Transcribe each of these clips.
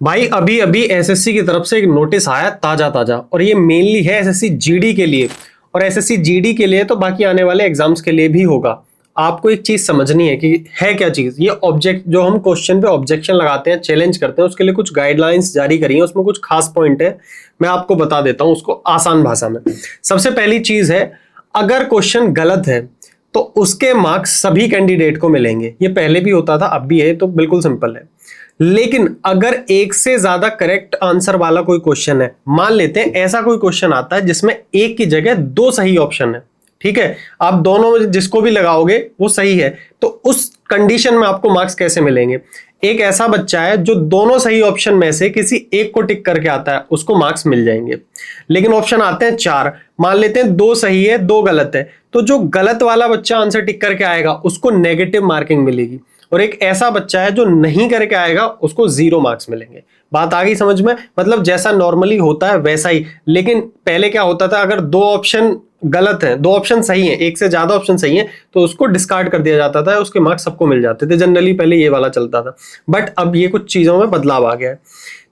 भाई अभी अभी एसएससी की तरफ से एक नोटिस आया ताजा ताजा, और ये मेनली है एसएससी जीडी के लिए। और एसएससी जीडी के लिए तो बाकी आने वाले एग्जाम्स के लिए भी होगा। आपको एक चीज समझनी है कि है क्या चीज ये ऑब्जेक्ट, जो हम क्वेश्चन पे ऑब्जेक्शन लगाते हैं, चैलेंज करते हैं, उसके लिए कुछ गाइडलाइंस जारी करी है, उसमें कुछ खास पॉइंट है। मैं आपको बता देता हूं उसको आसान भाषा में। सबसे पहली चीज है, अगर क्वेश्चन गलत है तो उसके मार्क्स सभी कैंडिडेट को मिलेंगे। ये पहले भी होता था, अब भी है, तो बिल्कुल सिंपल है। लेकिन अगर एक से ज्यादा करेक्ट आंसर वाला कोई क्वेश्चन है, मान लेते हैं ऐसा कोई क्वेश्चन आता है जिसमें एक की जगह दो सही ऑप्शन है, ठीक है, आप दोनों में जिसको भी लगाओगे वो सही है, तो उस कंडीशन में आपको मार्क्स कैसे मिलेंगे? एक ऐसा बच्चा है जो दोनों सही ऑप्शन में से किसी एक को टिक करके आता है, उसको मार्क्स मिल जाएंगे। लेकिन ऑप्शन आते हैं चार, मान लेते हैं दो सही है दो गलत है, तो जो गलत वाला बच्चा आंसर टिक करके आएगा उसको नेगेटिव मार्किंग मिलेगी। और एक ऐसा बच्चा है जो नहीं करके आएगा, उसको 0 मार्क्स मिलेंगे। बात आ गई समझ में? मतलब जैसा नॉर्मली होता है वैसा ही। लेकिन पहले क्या होता था, अगर दो ऑप्शन गलत हैं, दो ऑप्शन सही हैं, एक से ज्यादा ऑप्शन सही हैं, तो उसको डिस्कार्ड कर दिया जाता था, उसके मार्क्स सबको मिल जाते थे। जनरली पहले ये वाला चलता था, बट अब ये कुछ चीजों में बदलाव आ गया है।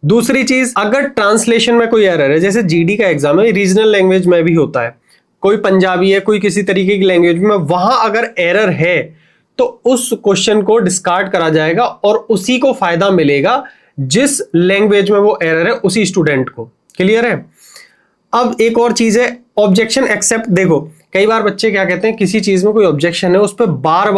दूसरी चीज, अगर ट्रांसलेशन में कोई एरर है, जैसे जीडी का एग्जाम है, रीजनल लैंग्वेज में भी होता है, कोई पंजाबी है, कोई किसी तरीके की लैंग्वेज में, वहां अगर एरर है तो उस क्वेश्चन को डिस्कार्ड करा जाएगा और उसी को फायदा मिलेगा जिस लैंग्वेज में वो एरर है, उसी स्टूडेंट को। क्लियर है? अब एक और चीज है, ऑब्जेक्शन एक्सेप्ट। देखो कई बार बच्चे क्या कहते हैं, किसी चीज में कोई ऑब्जेक्शन है, उस पर बार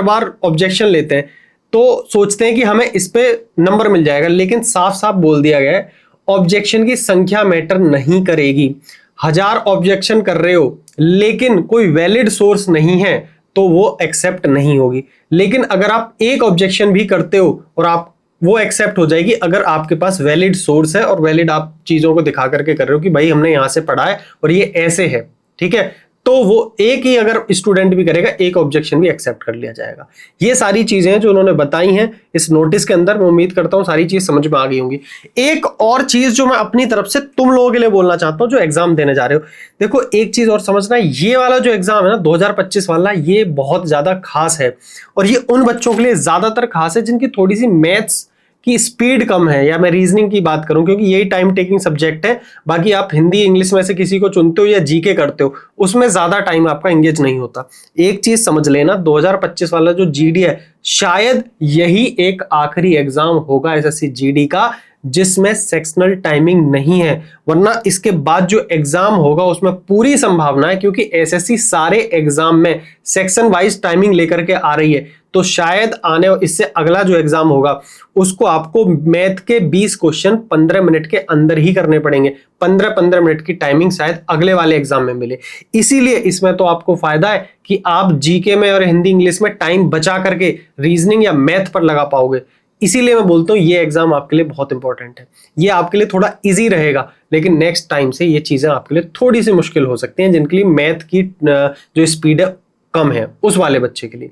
बार ऑब्जेक्शन लेते हैं, तो सोचते हैं कि हमें इस पे नंबर मिल जाएगा। लेकिन साफ साफ बोल दिया गया है, ऑब्जेक्शन की संख्या मैटर नहीं करेगी। 1000 ऑब्जेक्शन कर रहे हो लेकिन कोई वैलिड सोर्स नहीं है तो वो एक्सेप्ट नहीं होगी। लेकिन अगर आप एक ऑब्जेक्शन भी करते हो और आप वो एक्सेप्ट हो जाएगी अगर आपके पास वैलिड सोर्स है और वैलिड आप चीजों को दिखा करके कर रहे हो कि भाई हमने यहां से पढ़ा है और ये ऐसे है, ठीक है, तो वो एक ही अगर स्टूडेंट भी करेगा, एक ऑब्जेक्शन भी एक्सेप्ट कर लिया जाएगा। ये सारी चीजें हैं जो उन्होंने बताई हैं इस नोटिस के अंदर। मैं उम्मीद करता हूं सारी चीज समझ में आ गई होंगी। एक और चीज जो मैं अपनी तरफ से तुम लोगों के लिए बोलना चाहता हूं, जो एग्जाम देने जा रहे हो, देखो एक चीज और समझना, ये वाला जो एग्जाम है ना 2025 वाला, ये बहुत ज्यादा खास है। और ये उन बच्चों के लिए ज्यादातर खास है जिनकी थोड़ी सी मैथ्स की स्पीड कम है, या मैं रीजनिंग की बात करूं, क्योंकि यही टाइम टेकिंग सब्जेक्ट है। बाकी आप हिंदी इंग्लिश में से किसी को चुनते हो या जीके करते हो, उसमें ज्यादा टाइम आपका एंगेज नहीं होता। एक चीज समझ लेना, 2025 वाला जो जीडी है, शायद यही एक आखिरी एग्जाम होगा एसएससी जीडी का जिसमें सेक्शनल टाइमिंग नहीं है। वरना इसके बाद जो एग्जाम होगा उसमें पूरी संभावना है, क्योंकि एसएससी सारे एग्जाम में सेक्शन वाइज टाइमिंग लेकर के आ रही है, तो शायद आने इससे अगला जो एग्जाम होगा उसको आपको मैथ के 20 क्वेश्चन 15 मिनट के अंदर ही करने पड़ेंगे। 15-15 मिनट की टाइमिंग शायद अगले वाले एग्जाम में मिले। इसीलिए इसमें तो आपको फायदा है कि आप जीके में और हिंदी इंग्लिश में टाइम बचा करके रीजनिंग या मैथ पर लगा पाओगे। इसीलिए मैं बोलता हूं ये एग्जाम आपके लिए बहुत इंपॉर्टेंट है। ये आपके लिए थोड़ा इजी रहेगा, लेकिन नेक्स्ट टाइम से ये चीजें आपके लिए थोड़ी सी मुश्किल हो सकती हैं, जिनके लिए मैथ की जो स्पीड है कम है, उस वाले बच्चे के लिए।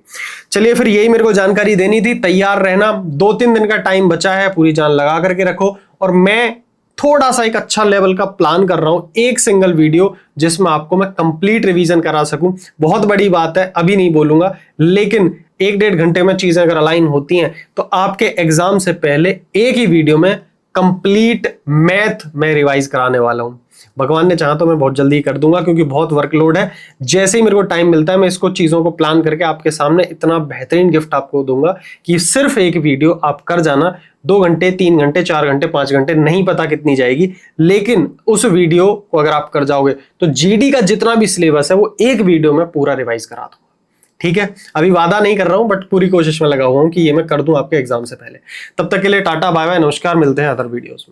चलिए फिर यही मेरे को जानकारी देनी थी। तैयार रहना, 2-3 दिन का टाइम बचा है, पूरी जान लगा करके रखो। और मैं थोड़ा सा एक अच्छा लेवल का प्लान कर रहा हूं, एक सिंगल वीडियो जिसमें आपको मैं कंप्लीट रिवीजन करा सकूं। बहुत बड़ी बात है, अभी नहीं बोलूंगा, लेकिन 1-1.5 घंटे में चीजें अगर अलाइन होती हैं तो आपके एग्जाम से पहले एक ही वीडियो में कंप्लीट मैथ में रिवाइज कराने वाला हूं। भगवान ने चाहा तो मैं बहुत जल्दी कर दूंगा, क्योंकि बहुत वर्कलोड है। जैसे ही मेरे को टाइम मिलता है मैं इसको चीजों को प्लान करके आपके सामने इतना बेहतरीन गिफ्ट आपको दूंगा कि सिर्फ एक वीडियो आप कर जाना। 2 घंटे 3 घंटे 4 घंटे 5 घंटे नहीं पता कितनी जाएगी, लेकिन उस वीडियो को अगर आप कर जाओगे तो जीडी का जितना भी सिलेबस है वो एक वीडियो में पूरा रिवाइज करा दूंगा। ठीक है, अभी वादा नहीं कर रहा हूं, बट पूरी कोशिश में लगा हुआ हूं कि ये मैं कर दूं आपके एग्जाम से पहले। तब तक के लिए टाटा बाय बाय, नमस्कार, मिलते हैं अदर वीडियोस में।